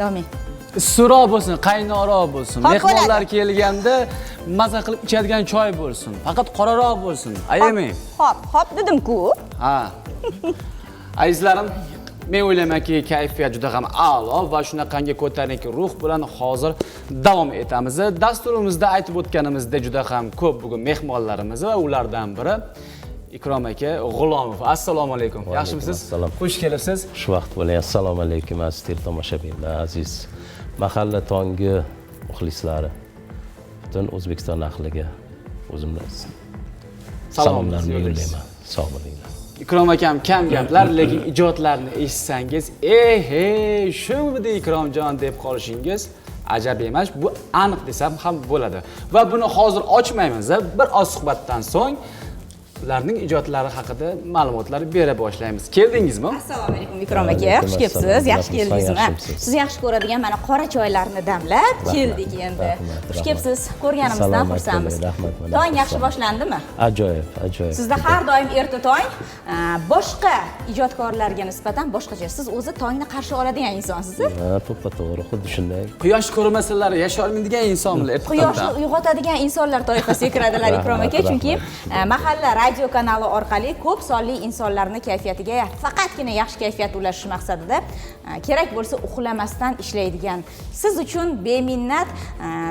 Davom et. Issiqroq bo'lsin, qaynoqroq bo'lsin. Mehmonlar kelganda maza qilib ichadigan choy bo'lsin. Faqat qoraroq bo'lsin. Ayamang. Hop dedim-ku. Ha. Azizlarim, men o'ylaymanki, kayfiyat juda ham a'lo va shunaqangi ko'tarinki ruh bilan hozir davom etamiz. Dasturimizda aytib o'tganimizdek juda ham ko'p bugun mehmonlarimiz va ulardan biri Ikrom aka G'ulomov. Assalomu alaykum. Yaxshimisiz? Xush kelibsiz. Xushvaqt bo'ling. Assalomu alaykum aziz tomoshabinlar, aziz mahalla tongi muxlislari. Butun O'zbekiston ahliga o'zimdan salomlarni yo'llayman. Sog' bo'linglar. Ikrom akam kam gaplar, lekin ijodlarni eshitsangiz, shumidi Ikromjon deb qolishingiz ajab emas. Bu aniq desam ham bo'ladi. Va buni hozir ochmaymiz. Bir oz suhbatdan so'ng ularning ijodlari haqida ma'lumotlar bera boshlaymiz. Keldingizmi? Assalomu alaykum Ikrom aka. Xush kelibsiz. Yaxshi keldingizmi? Siz yaxshi ko'radigan mana qora choylarni damlab keldik endi. Xush kelibsiz. Ko'rganimizdan xursandmiz. Tong yaxshi boshlandimi? Ajoyib. Sizda har doim erta tong boshqa ijodkorlarga nisbatan boshqacha. Siz o'zi tongni qarshi oladigan insonsiz. Ha, to'g'ri, xuddi shunday. Quyosh ko'rmasalar yashay olmaydigan insonlar erta tongda. Quyoshni uyg'otadigan insonlar toifasiga kiradilar Ikrom aka, chunki mahalla radio kanali orqali ko'p sonli insonlarning kayfiyatiga faqatgina yaxshi kayfiyat ulashish maqsadida kerak bo'lsa uxlamasdan ishlaydigan, siz uchun beminnat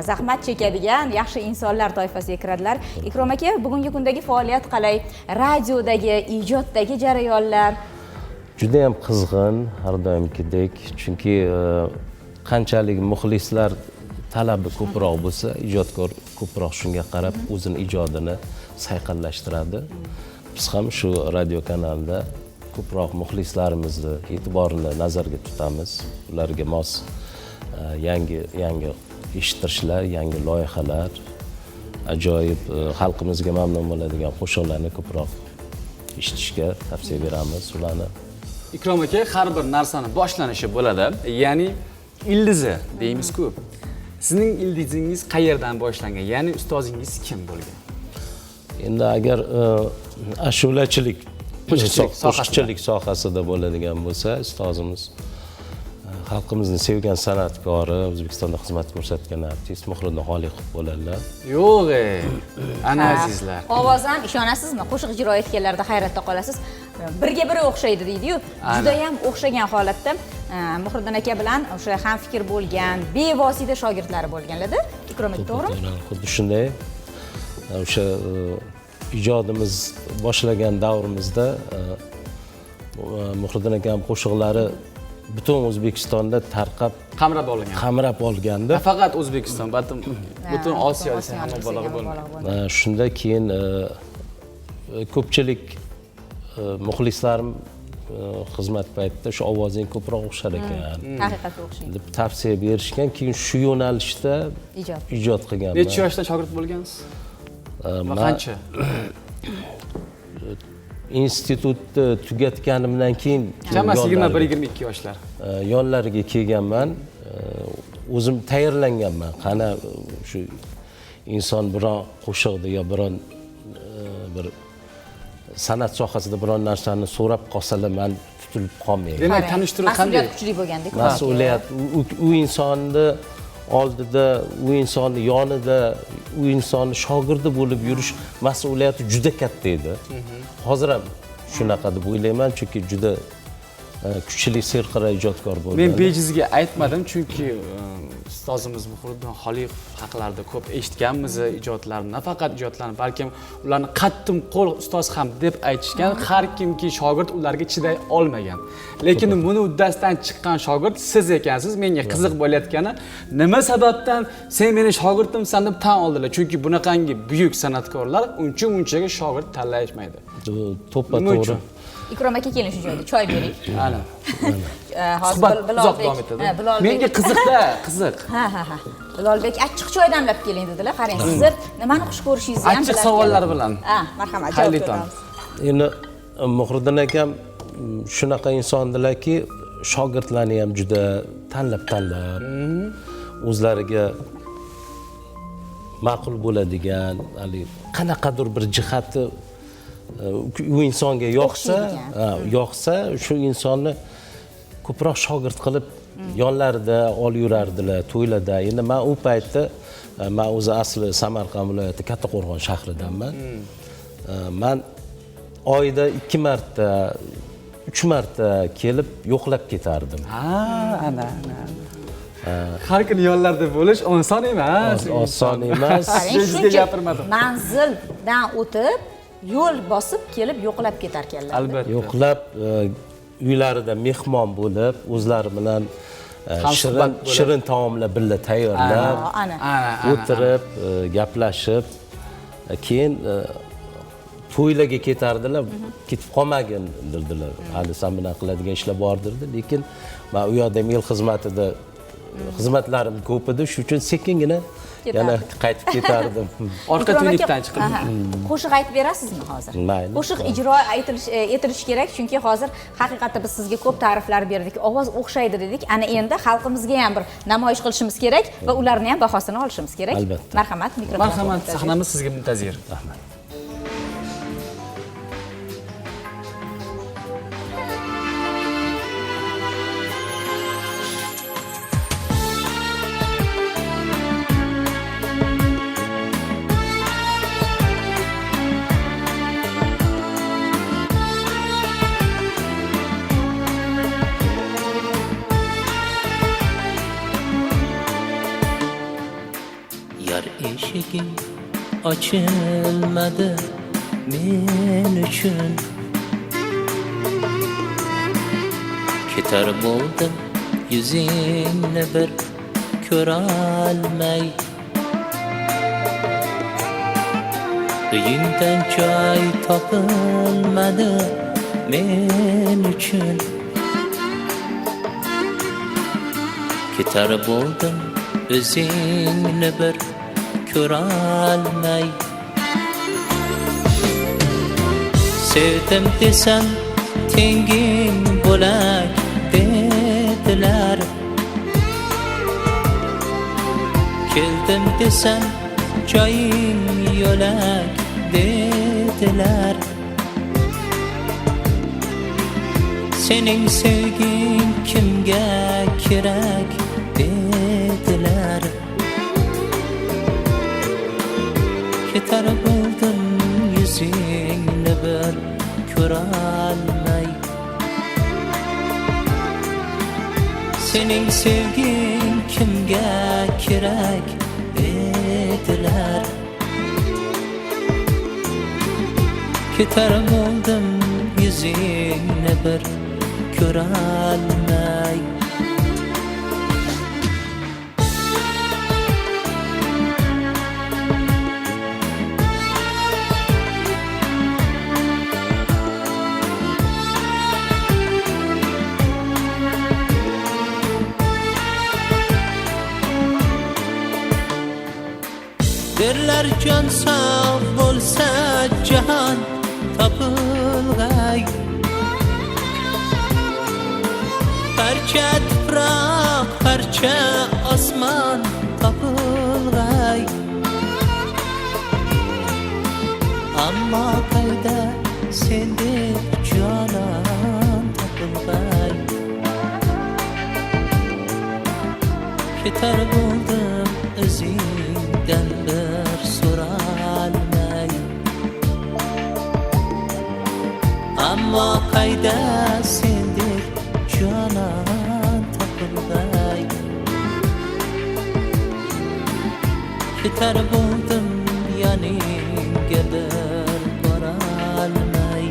zahmat chekadigan yaxshi insonlar toifasiga kiradilar. Ikrom aka, bugungi kundagi faoliyat qalay? Radiodagi, ijoddagi jarayonlar juda ham qizg'in, har doimgidek, chunki qanchalik muxlislar talabi ko'proq bo'lsa, ijodkor ko'proq shunga qarab o'zini ijodini sayqallashtiradi. Biz ham shu radio kanalda ko'proq muxlislarimizni e'tiborini nazarga tutamiz. Ularga mos yangi eshittirishlar, yangi loyihalar, ajoyib xalqimizga mamnun bo'ladigan qo'shiqlarni ko'proq eshitishga tavsiya beramiz ularni. Ikrom aka, har bir narsani boshlanishi bo'ladi. Ya'ni ildizi deymiz-ku. Sizning ildizingiz qayerdan boshlangan? Ya'ni ustozingiz kim bo'lgan? Endi agar ashulachilik, qo'shiqchilik sohasida bo'ladigan bo'lsa, ustozimiz xalqimizni sevgan san'atkori, O'zbekistonda xizmat ko'rsatgan artist Muhriddin Xoliqov bo'ladilar. Yo'q, ana azizlar. Ovozdan ishonasizmi? Qo'shiq ijro etganlarda hayratda qolasiz. Birga biri o'xshaydi deydi-yu. Juda ham o'xshagan holatda Muhriddin aka bilan o'sha ham fikr bo'lgan, bevosita shogirdlari bo'lganlar-da. Ikrom aka, to'g'rimi? Xuddi shunday. O'sha ijodimiz boshlagan davrimizda Muhriddin akam qo'shiqlari butun O'zbekistonda tarqab, qamrab olganda. Faqat O'zbekiston, butun Osiyo desa ham mubolag'a bo'lmaydi. Shunda keyin ko'pchilik muxlislarim xizmat paytida shu ovozing ko'proq o'xshar ekan. Haqiqatda o'xshaydi deb tavsiya berishgan. Keyin shu yo'nalishda ijod qilganman. Necha yoshda shogird bo'lgansiz? Qancha? Institutni tugatganimdan keyin chamasi 21-22 yoshlar. Yonlariga kelganman. O'zim tayyorlanganman. Qana shu inson biron qo'shiqda yo biron bir san'at sohasida biron narsani so'rab qolsalar, men tutilib qolmayman. Demak, tanishtiruv qanday? Mas'uliyat kuchli bo'lganda. Mas'uliyat u insonni oldida, u insonni yonida, u insonni shogirdi bo'lib yurish mas'uliyati juda katta edi. Hozir ham shunaqa deb o'ylayman, chunki juda kuchli serqira ijodkor bo'lgan. Men bejizga aytmadim, chunki ustozimiz Muhriddin Xoliqov haqlarida ko'p eshitganmiz ijodlarini, nafaqat ijodlarini, balkim ularni qattim qo'l ustoz ham deb aytishgan. Har kimki shogird ularga chiday olmagan. Lekin buni uddasidan chiqqan shogird siz ekansiz. Menga qiziq bo'layotgani, nima sababdan sen meni shogirdimsan deb tan oldilar? Chunki bunaqangi buyuk san'atkorlar uncha-munchaga shogird tanlashmaydi. To'ppa-to'g'ri. Ikrom aka, keling shu joyda choy bering. Ana. Hozir Bilolbek. Menga qiziqda, qiziq. Ha. Bilolbek achchiq choy damlab keling dedilar. Qarang, siz nimani xush ko'rishingizni ham Achchiq savollar bilan. Marhamat, javob beramiz. Endi Muhriddin akam shunaqa insondilarki, shogirdlarni ham juda tanlab o'zlariga ma'qul bo'ladigan, qanaqadir bir jihati u insonga yoqsa, shu insonni ko'proq shogird qilib yonlarida olib yurardilar to'ylarda. Endi men u paytda men o'zi asli Samarqand viloyati Kattaqo'rg'on shahridanman. Men oyda 2 marta 3 marta kelib yo'qlab ketardim. Ana. Har kuni yo'llarda bo'lish oson emas. Oson emas. Sizga gapirmadim. Manzildan o'tib, yo'l bosib kelib yo'qlab ketar ekanlar. Albatta. Yo'qlab uylarida mehmon bo'lib, o'zlari bilan shirin taomlar birga tayyorlab, Ana. o'tirib, gaplashib, keyin to'ylarga ketardilar, ketib qolmagin dedilar. Hali sen bilan qiladigan ishlar bordirdi, lekin men u yerda mil xizmatida xizmatlarim ko'p edi, shuning uchun sekingina yana qaytib ketardim. Orqa tuynukdan chiqib. Qo'shiq aytib berasizmi hozir? Mayli. Qo'shiq ijro etilishi kerak, chunki hozir haqiqatda biz sizga ko'p ta'riflar berdik. Ovoz o'xshaydi dedik. Ana endi xalqimizga ham bir namoyish qilishimiz kerak va ularni ham bahosini olishimiz kerak. Albatta. Marhamat, mikrofon. Marhamat, sahnamiz sizga muntazir. Rahmat. Yar eshigim ochilmadi men uchun, ketar bo'ldim yuzingni bir ko'rolmay. Uyingdan joy topilmadi men uchun, ketar bo'ldim o'zingni bir ko'rolmay. Sevdim desam tenging bo'lak dedilar, keldim desam joying yo'lak dedilar. Sening sevging kimga kerak dedilar. Ketar bo'ldim yuzingni bir ko'rolmay. Sening sevging kimga kerak dedilar. Ketar bo'ldim yuzingni bir ko'rolmay. Derler can sağ bo'lsa jahon topilg'ay. Parcha tuproq, parcha osmon topilg'ay. Ammo qayda sendek jonon topilg'ay. Ketar bo'ldim o'zingdan bir so'ralmay. Ammo qayda sendek jonon topilg'ay. Ketar bo'ldim yoningga bir borolmay.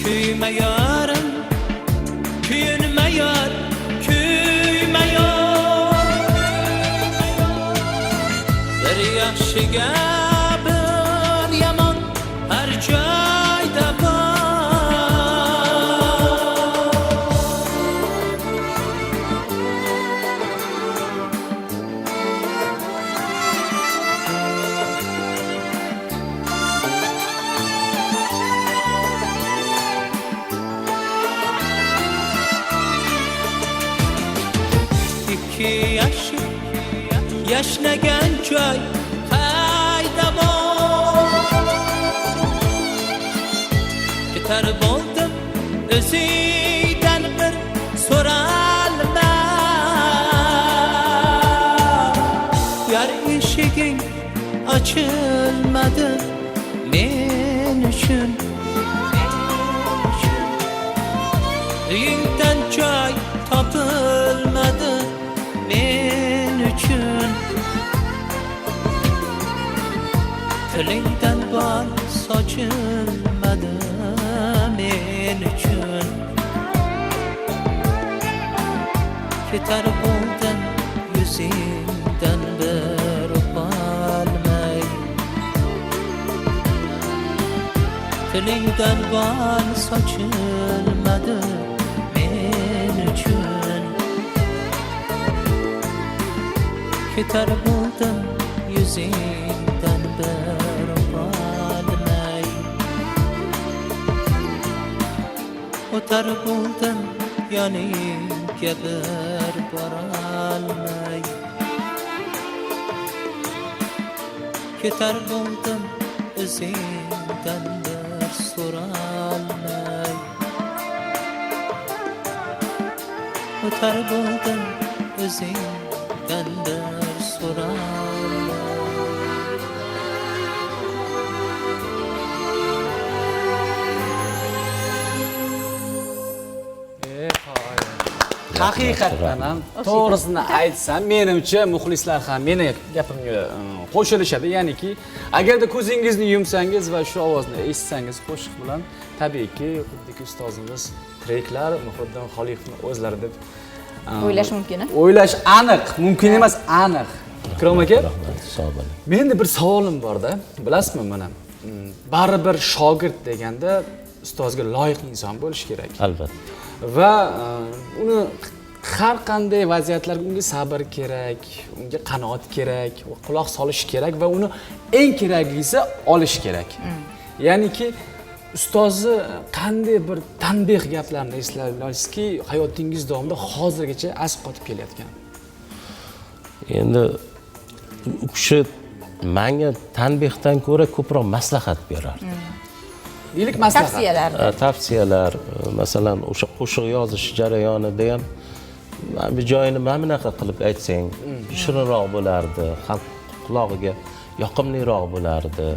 Kuyma yarim, kuyinma yar, kuyma yar. Bir yaxshiga bir yomon har joyda bor. ki yashnagan joy qayda bor ketar bo'ldim o'zingdan bir so'ralma yar eshiging ochilmadi men uchun uyingdan joy topilmadi men uchun tilingdan bol sochilmadi men uchun ketar bo'ldim yuzingdan bir o'polmay tilingdan bol sochilmadi men uchun ketar bo'ldim yuzingdan bir o'polmay o'tar bo'ldim yoningga bir borolmay ketar bo'ldim o'zingdan bir so'rolmay o'tar bo'ldim o'zingdan bir so'rolmay Haqiqatan ham to'g'risini aytsam, menimcha muxlislar ham meni gapimga qo'shilishadi. Ya'niki, agarda ko'zingizni yumsangiz va shu ovozni eshitsangiz qo'shiq bilan, tabiiyki, xuddiki ustozimiz Treklar Muhriddin Xoliqovni o'zlari deb o'ylash mumkin. O'ylash aniq, mumkin emas, aniq. Ikrom aka, sog' bo'ling. menda bir savolim bor-da. Bilasizmi mana? Baribir shogird deganda ustozga loyiq inson bo'lish kerak. Albatta. Va uni har qanday vaziyatlarga unga sabr kerak, unga qanoat kerak, quloq solish kerak va uni eng keraklisi olish kerak. Ya'niki ustozni qanday bir tanbeh gaplarni eslay olasizki, hayotingiz davomida hozirgacha as qotib kelayotgan. Endi u kishi menga tanbehdan ko'ra ko'proq maslahat berardi. Deylik maslahat. Tavsiyalar. Tavsiyalar, masalan, o'sha qo'shiq yozish jarayonida ham bir joyini mana bunaqa qilib aytsang, shirinroq bo'lardi, xalq qulog'iga yoqimliroq bo'lardi.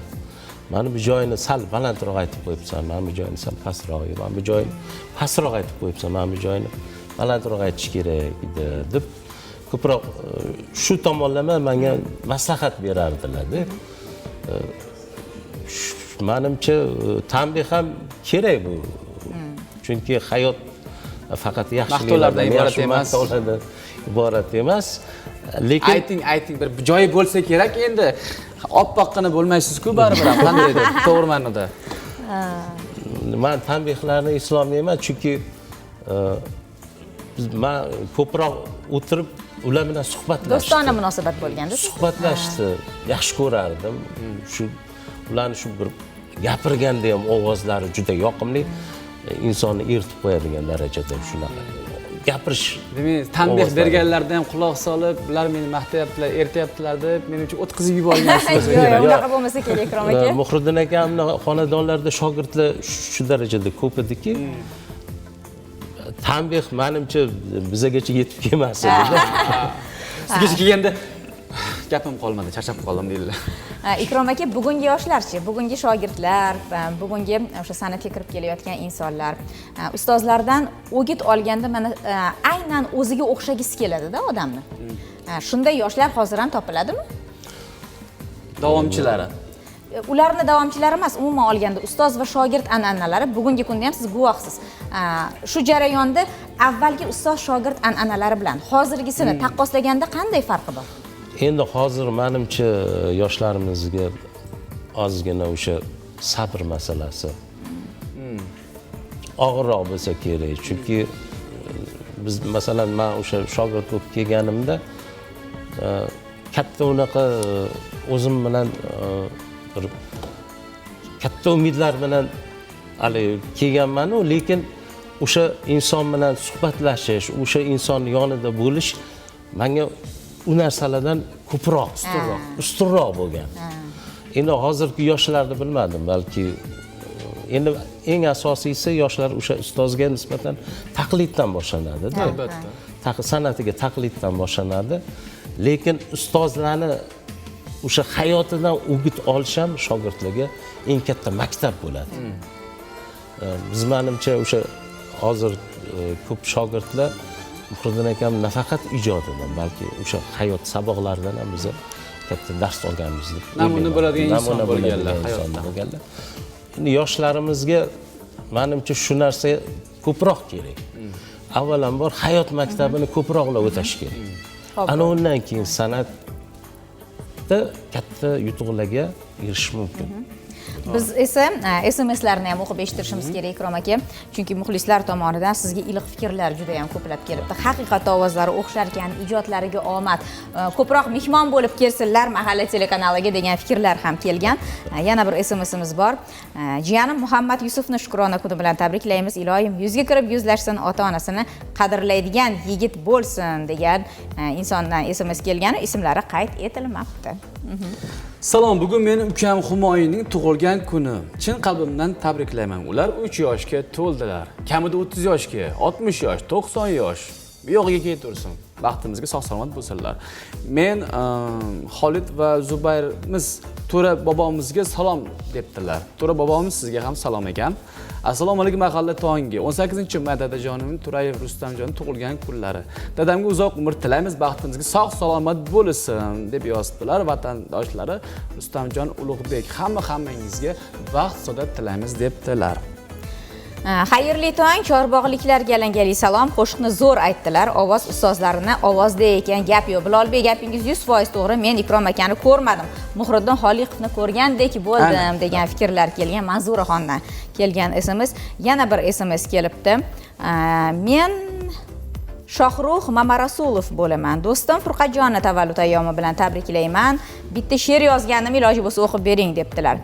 Mana bu joyini sal balandroq aytib qo'yibsan, mana bu joyini sal pastroq, mana bu joyini pastroq aytib qo'yibsan, mana bu joyini balandroq aytish kerak edi deb ko'proq shu tomonlama menga maslahat berardilar-da. Menimcha tanbeh ham kerak bu. Chunki hayot faqat yaxshiliklardan iborat emas. Lekin ayting bir joyi bo'lsa kerak endi. Oppoqqina bo'lmaysiz-ku baribir ham qandaydir to'g'ri ma'noda. Men tanbehlarni eslolmayman chunki men ko'proq o'tirib ular bilan suhbatlashdim. Do'stona munosabat bo'lganda suhbatlashdi, yaxshi ko'rardim. Shu ularni shu bir gapirganda ham ovozlari juda yoqimli, insonni eritib qo'yadigan darajada shunaqa gapirish. Demak, tanbeh berganlardan ham quloq solib, ular meni maqtayaptilar, ertayaptilar deb menimcha o'tkazib yuborgansiz. yo'q, unaqa bo'lmasa kerak, Ikrom aka. Muhriddin akamning xonadonlarida shogirdlar shu darajada ko'p ediki, tanbeh menimcha bizagacha yetib kelmas edi. Sizgacha kelganda gapim qolmadi, charchab qoldim deydilar. Ikrom aka, bugungi yoshlarchi, bugungi shogirdlar, bugungi o'sha san'atga kirib kelayotgan insonlar ustozlardan o'git olganda mana aynan o'ziga o'xshagisi keladi-da odamni. Shunday yoshlar hozir ham topiladimi? Davomchilari. Ularni davomchilari emas, umuman olganda ustoz va shogird an'analari bugungi kunda ham siz guvohsiz. Shu jarayonda avvalgi ustoz shogird an'analari bilan hozirgisini taqqoslaganda qanday farqi bor? Endi hozir menimcha yoshlarimizga ozgina o'sha sabr masalasi og'irroq bo'lsa kerak. Chunki biz masalan men o'sha shogird bo'lib kelganimda katta unaqa o'zim bilan bir katta umidlar bilan hali kelganman-ku, lekin o'sha inson bilan suhbatlashish, o'sha inson yonida bo'lish menga u narsalardan ko'proq ustunroq bo'lgan. Endi hozirgi yoshlarni bilmadim, balki endi eng asosiysi yoshlar o'sha ustozga nisbatan taqliddan boshlanadi-da. Albatta. San'atiga taqliddan boshlanadi. Lekin ustozlarni o'sha hayotidan o'g'it olish ham shogirdlarga eng katta maktab bo'ladi. Biz menimcha o'sha hozir ko'p shogirdlar Muhriddin akam nafaqat ijodidan, balki o'sha hayot saboqlaridan ham biz katta dars olganmiz. Namuna bo'ladigan inson bo'lganlar hayotda. Endi yoshlarimizga menimcha shu narsa ko'proq kerak. Avvalambor hayot maktabini ko'proqlar o'tash kerak. Ana undan keyin san'atda katta yutuqlarga erishish mumkin. Biz esa SMSlarni ham o'qib eshittirishimiz kerak Ikrom aka. Chunki muxlislar tomonidan sizga iliq fikrlar juda ham ko'plab kelibdi. Haqiqat ovozlari o'xshar ekan, ijodlariga omad, ko'proq mehmon bo'lib kelsinlar mahalla telekanaliga degan fikrlar ham kelgan. Yana bir SMSimiz bor. Jiyanim Muhammad Yusufni Shukrona kuni bilan tabriklaymiz. Iloyim yuzga kirib yuzlashsin, ota-onasini qadrlaydigan yigit bo'lsin degan insondan SMS kelgani, ismlari qayd etilmabdi. Salom, bugun mening ukam Humoyinning tug'ilgan kuni. Chin qalbimdan tabriklayman. Ular 3 yoshga to'ldilar. Kamida 30 yoshga, 60 yosh, 90 yosh. Bu yog'iga keltirsin. Baxtimizga sog'-salomat bo'lsinlar. Men Xolid va Zubayrimiz To'ra bobomizga salom debdilar. To'ra bobomiz sizga ham salom ekan. Assalomu alaykum mahalla tongi. 18-may dadajonimning To'rayev Rustamjonning tug'ilgan kunlari. Dadamga uzoq umr tilaymiz, baxtimizga sog'-salomat bo'lsin deb yozdilar vatandoshlari. Rustamjon Ulug'bek hammangizga baxt saodat tilaymiz debdilar. Xayrli tong, chorbog'liklarga alangali salom. Qo'shiqni zo'r aytdilar. Ovoz ustozlarini ovozda ekan, gap yo'q. Bilolbek gapingiz 100% to'g'ri. Men Ikrom akani ko'rmadim. Muhriddin Xoliqovni ko'rgandek bo'ldim degan fikrlar kelgan. Manzuraxondan kelgan SMS. Yana bir SMS kelibdi. Men Shohrux Mamarasulov bo'laman. Do'stim Furqatjonni tavallud ayyomi bilan tabriklayman. Bitta she'r yozganim iloji bo'lsa o'qib bering debdilar.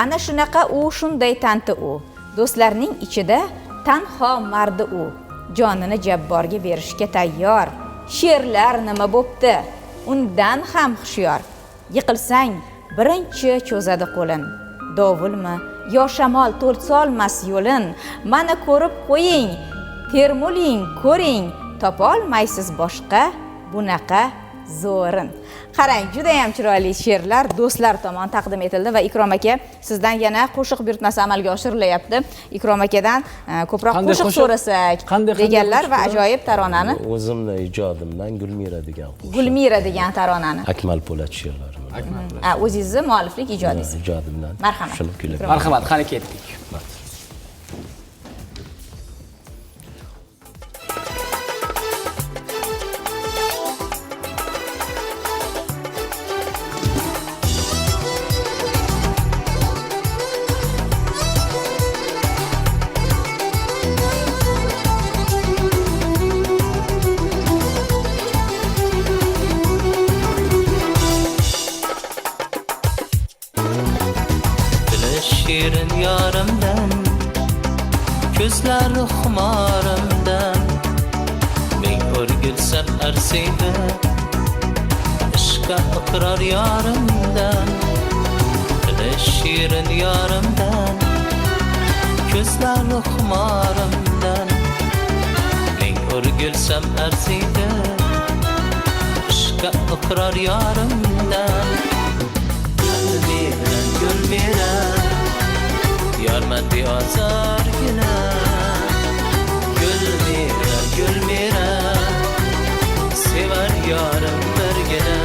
Ana shunaqa u, shunday tanti u. Do'stlarning ichida tanho mardi u. Jonini jabborga berishga tayyor. She'rlar nima bo'pti? Undan ham hushyor. Yiqilsang birinchi cho'zadi qo'lin. Dovulmi yo shamol to'lsolmas yo'lin. Mana ko'rib qo'ying, termuling, ko'ring. Topolmaysiz boshqa bunaqa zo'rin. Qarang, juda ham chiroyli she'rlar do'stlar tomon taqdim etildi va Ikrom aka sizdan yana qo'shiq buyurtmasi amalga oshirilyapti. Ikrom akadan ko'proq qo'shiq so'rasak deganlar va ajoyib taronani o'zimning ijodimdan Gulmira degan qo'shiq. Gulmira degan taronani. Akmal Po'lat she'rlari. O'zingizni mualliflik ijodingiz. Ijodimdan. Marhamat. Shuni kuylaman. Marhamat, qani ketdik. Shirin yarimdan, ko'zlari xumorimdan, men o'rgilsam arsiydi, ishqa iqror yarimdan. Shirin yarimdan, ko'zlari xumorimdan, men o'rgilsam arsiydi, ishqa iqror yarimdan. Gulmira yarman beozorgina, Gulmira, Gulmira sevar yorim birgina.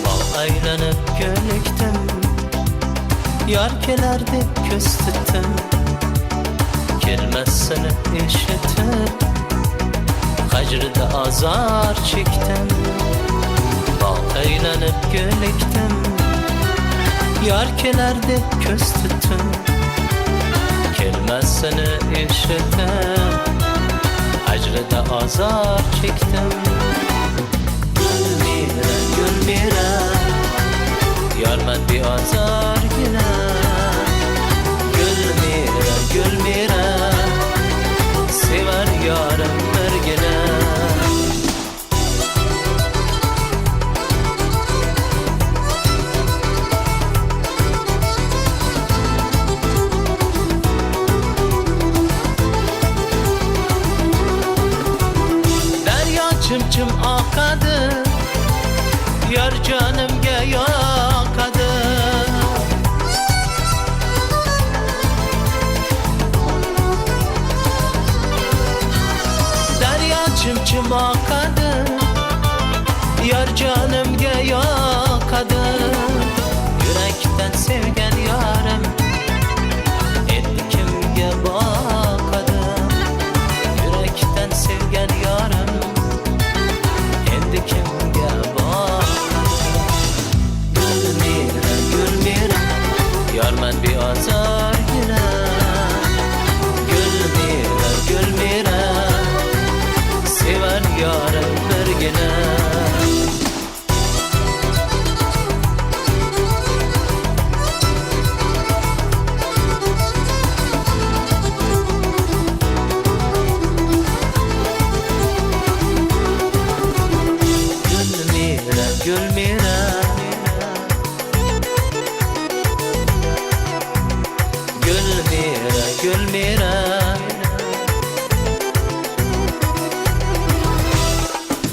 Bal aylanib ko'likdim, yar kelar deb ko'z tutdim, kelmasini eshitib hajrida azor chekdim. Bog' aylanib ko'likdim, yar kelar deb ko'z tutdim, kelmasini eshitib hajrida azor chekdim. gülmeyem Yarman bir azar gine Gülmeyem, gülmeyem Sever yarım birgine Çım çım akadı Yar canımga yoqadi Daryo çım çım akadı Yar canımga yoqadi Yurakdan sevgan yarim Endi kimga boqadi Yurakdan sevgan yarim Endi kimga bor Gülmeyem, gülmeyem Yarman bir azargina Gülmeyem, gülmeyem Sever yarim birgina Gülmeyem Gülmeyem, gülmeyem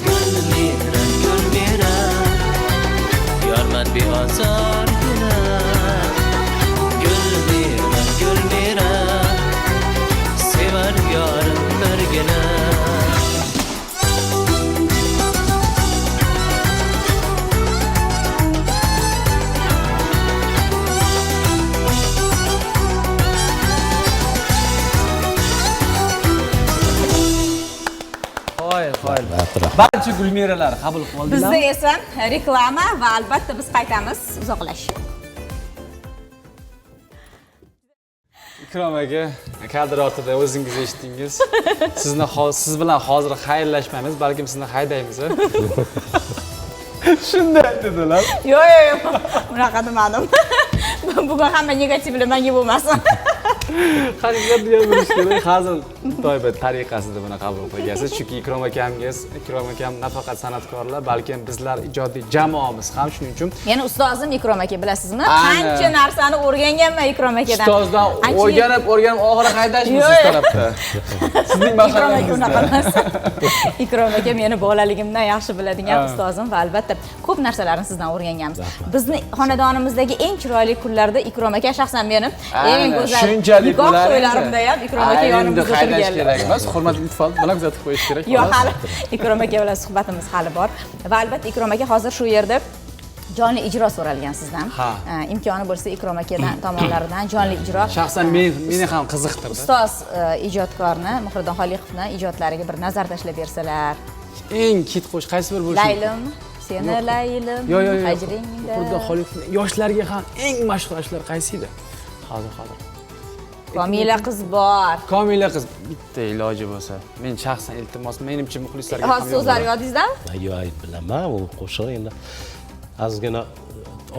Gülmeyem, gülmeyem Yarman bir azar gine Gülmeyem, gülmeyem Sever yarım birgine Barcha Gulmiralar qabul qilib oldilar. Bizda esa reklama va albatta biz qaytamiz uzoqlashib. Ikrom aka, kadr ortida o'zingiz eshitdingiz. Siz bilan hozir xayrlashmaymiz, balkim sizni haydaymiz. Shunday dedilar. Yo'q, unaqa demadim. Bugun hamma negativli menga bo'lmasin. Haqiqatni gapirish kerak. Hazil toibat tariqasida buni qabul qilgansiz. Chunki Ikrom akam nafaqat san'atkorlar, balkim bizlar ijodiy jamoamiz ham shuning uchun. Meni ustozim Ikrom aka, bilasizmi? Qancha narsani o'rganganman Ikrom akadan. Ustozdan o'rganib oxiri haydashmi siz tarafda? Sizning maqsadingiz unaqa emas. Ikrom aka meni bolaligimdan yaxshi biladigan ustozim va albatta ko'p narsalarni sizdan o'rganganmiz. Bizni xonadonimizdagi eng chiroyli kunlarda Ikrom aka shaxsan meni eng go'zal nikoh to'ylarimda ham Ikrom aka yonimda o'tirganlar. Kerak emas, hurmatli ittifoq bilan kuzatib qo'yish kerak. Yo'q, hali Ikrom aka bilan suhbatimiz hali bor. Va albatta Ikrom aka hozir shu yerda jonli ijro so'ralgan sizdan. Imkoni bo'lsa Ikrom akadan tomonlaridan jonli ijro. Shaxsan meni ham qiziqtirdi. Ustoz ijodkorni Muhriddin Xoliqovning ijodlariga bir nazar tashlab bersalar. Eng kitxush qaysi bir bo'lishi? Laylim, seni laylim, hajringda. Muhriddin Xoliqovning yoshlarga ham eng mashhur ashular qaysi edi? Hozir. Komila qiz bor. Komila qiz bitta iloji bo'lsa. Men shaxsan iltimos, menimcha muxlislarga ham. Hozir so'zlar yodingizdan? Yo'q, bilaman, u qo'shiq endi ozgina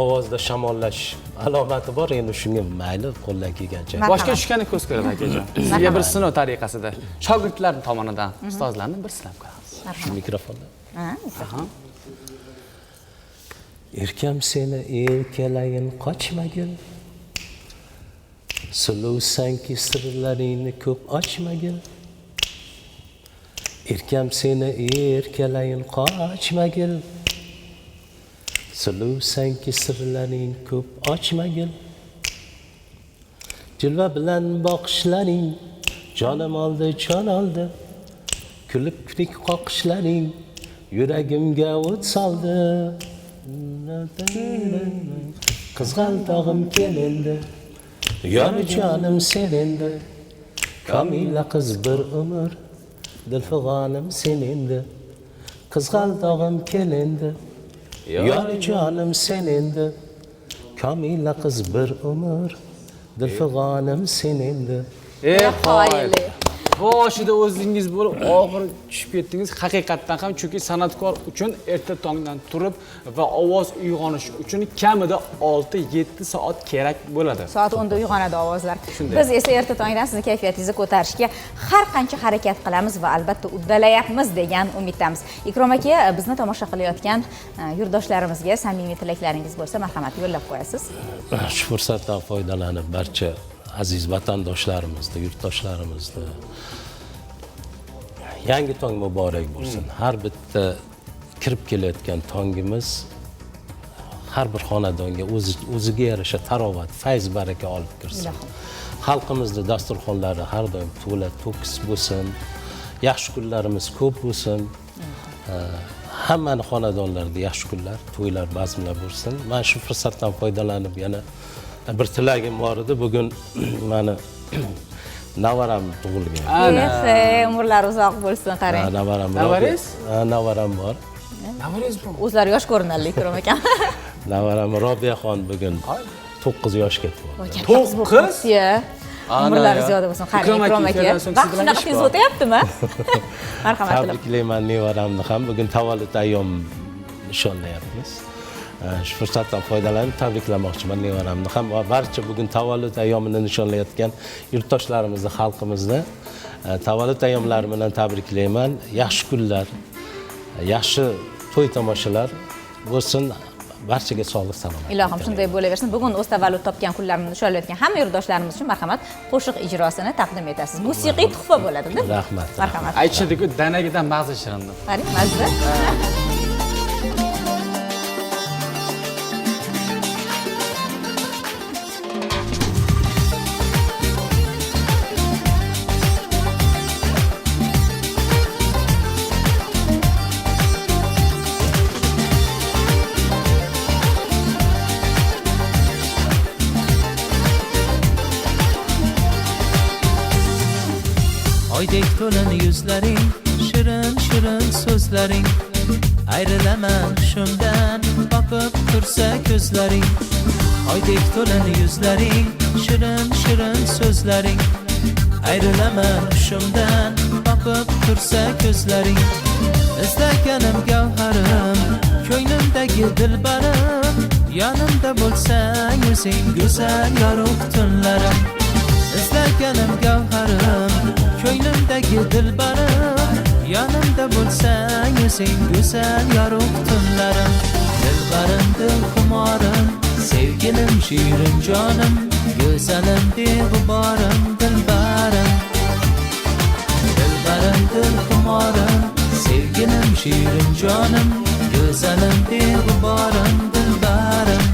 ovozda shamollash alomati bor, endi shunga mayli qo'ldan kelgancha. Boshqa tushgani ko'z ko'radi akajon. Sizga bir sinov tariqasida shogirdlar tomonidan ustozlarni bir sinab ko'ramiz. Shu mikrofonda. Ha, Erkam seni erkalayin qochmagin. Suluvsanki sirlaringni ko'p ochmagin. Erkam seni erkalayin qochmagin. Suluvsanki sirlaring ko'p ochmagin. Jilva bilan boqishlaring jonim oldi, jon oldi. Kulib kulik qoqishlaring yuragimga o't soldi. Qizg'aldog'im kelindi, yor jonim sen endi. Komila qiz bir umr, dilfig'onim sen endi. Qizg'aldog'im kelindi, yor jonim sen endi. Komila qiz bir umr, dilfig'onim sen endi. Qoyili. boshida o'zingiz bo'lib, oxiri tushib ketdingiz. Haqiqatdan ham chunki san'atkor uchun erta tongdan turib va ovoz uyg'onishi uchun kamida 6-7 soat kerak bo'ladi. Soat 10 da uyg'onadi ovozlar. Shunday. Biz esa erta tongdan sizni kayfiyatingizni ko'tarishga har qancha harakat qilamiz va albatta uddalayapmiz degan umiddamiz. Ikrom aka, bizni tomosha qilayotgan yurtdoshlarimizga samimiy tilaklaringiz bo'lsa, marhamat yo'llab qo'yasiz. Shu fursatdan foydalanib barcha aziz vatandoshlarimizni, yurtdoshlarimizga yangi tong muborak bo'lsin. Har bitta kirib kelayotgan tongimiz har bir xonadonga o'ziga yarasha tarovat, fayz, baraka olib kirsin. Xalqimizning dasturxonlari har doim to'la to'kis bo'lsin. Yaxshi kunlarimiz ko'p bo'lsin. Hammani xonadonlarida yaxshi kunlar, to'ylar, bazmlar bo'lsin. Men shu fursatdan foydalanib yana bir tilagim bor edi. Bugun meni navaram tug'ilgan. Umrlar uzoq bo'lsin, qarang. Navaram. Navarangiz? Navaram bor. Navarangiz bormi? O'zlari yosh ko'rinadi, Ikrom aka. Navaram Robiyaxon bugun 9 yoshga to'ldi. 9? Umrlari ziyoda bo'lsin. Qarang, Ikrom aka. Vaqt shunaqa tez o'tyaptimi? Marhamat. Tabriklayman nevaramni ham. Bugun tavallud ayyom nishonlayapmiz. Shu fursatdan foydalanib tabriklamoqchiman nevaramni ham va barcha bugun tavallud ayyomini nishonlayotgan yurtdoshlarimizni, xalqimizni tavallud ayyomlari bilan tabriklayman. Yaxshi kunlar, yaxshi to'y tomoshalar bo'lsin. Barchaga sog'lik, salomatlik. Ilohim shunday bo'laversin. Bugun o'z tavallud topgan kunlarini nishonlayotgan hamma yurtdoshlarimiz uchun marhamat qo'shiq ijrosini taqdim etasiz. Musiqiy tuhfa bo'ladi-da. Rahmat. Marhamat. Aytishadi-ku, danagidan mag'zi shirinni. Qarang, mazza. Oydek to'lin yuzlaring, shirin shirin so'zlaring, ayrilaman hushimdan boqib tursa ko'zlaring. Oydek to'lin yuzlaring, shirin shirin so'zlaring, ayrilaman hushimdan boqib tursa ko'zlaring. Izlaganim gavharim, ko'nglimdagi dilbarim, yonimda bo'lsang o'zing go'zal yorug' tunlarim. Izlaganim gavharim, ko'nglimdagi dilbarim, yonimda bo'lsang o'zing go'zal yorug' tunlarim. Dilbarim, dilxumorim, sevgilim, shirin jonim, go'zalim, beg'uborim, dilbarim. Dilbarim, dilxumorim, sevgilim, shirin jonim, go'zalim, beg'uborim, dilbarim.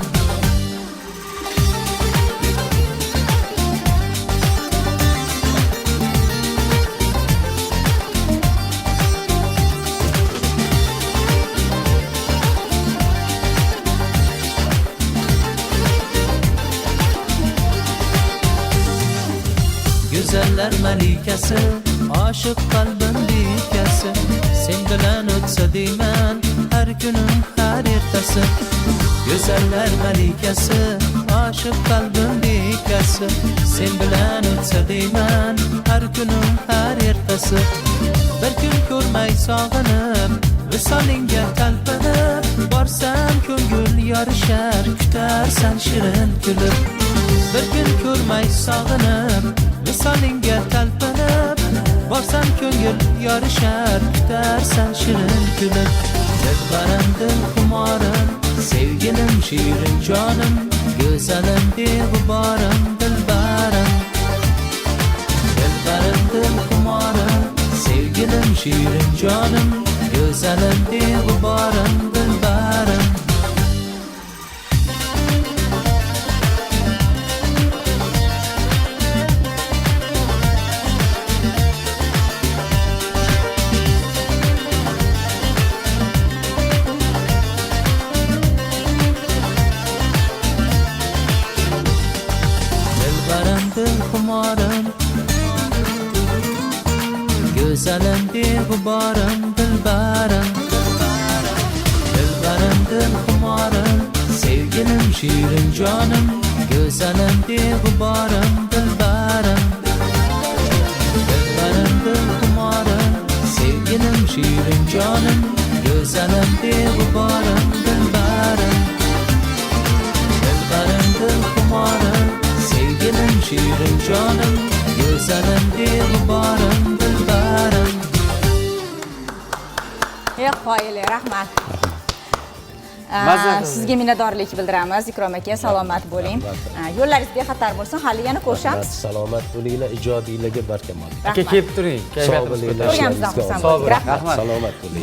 Güzeller malikasi, aşık qalbim bekasi, sen bilan o'tsa deyman har kunim har ertasi. Güzeller malikasi, aşık qalbim bekasi, sen bilan o'tsa deyman har kunim har ertasi. Bir kun ko'rmay sog'inib, visolingga talpinib, borsam ko'ngil yorishar, kutarsan shirin kulib. Bir kun ko'rmay sog'inib, visolingga talpinib, borsam ko'ngil yorishar, kutarsan shirin kulib. Dilbarim, dilxumorim, sevgilim, shirin jonim, go'zalim, beg'uborim, dilbarim. Dilbarim, dilxumorim, sevgilim, shirin jonim, go'zalim, beg'uborim, dilbarim. Dilxumorim, go'zalim, beg'uborim, dilbarim. Dilbarim, dilxumorim, sevgilim, shirin jonim, go'zalim, beg'uborim, dilbarim. Dilbarim, shirin jonim, go'zalim beg'uborim, dilbarim. Dilbarim, dilxumorim, sevgilim shirin jonim, go'zalim beg'uborim, dilbarim. Qoyili, rahmat. Mazza- Sizga minnatdorlik bildiramiz, Ikrom aka, salomat bo'ling. Yo'llaringiz bexatar bo'lsin, hali yana ko'rishamiz. Salomat bo'linglar, ijodiylarga barkamol. Aka kelib turing. Sog' Kayfiyatimiz bo'linglar. ko'tariladi. Ko'rganimizdan xursand Sog' bo'ldik. bo'ling. Rahmat. Rahmat. Salomat bo'ling.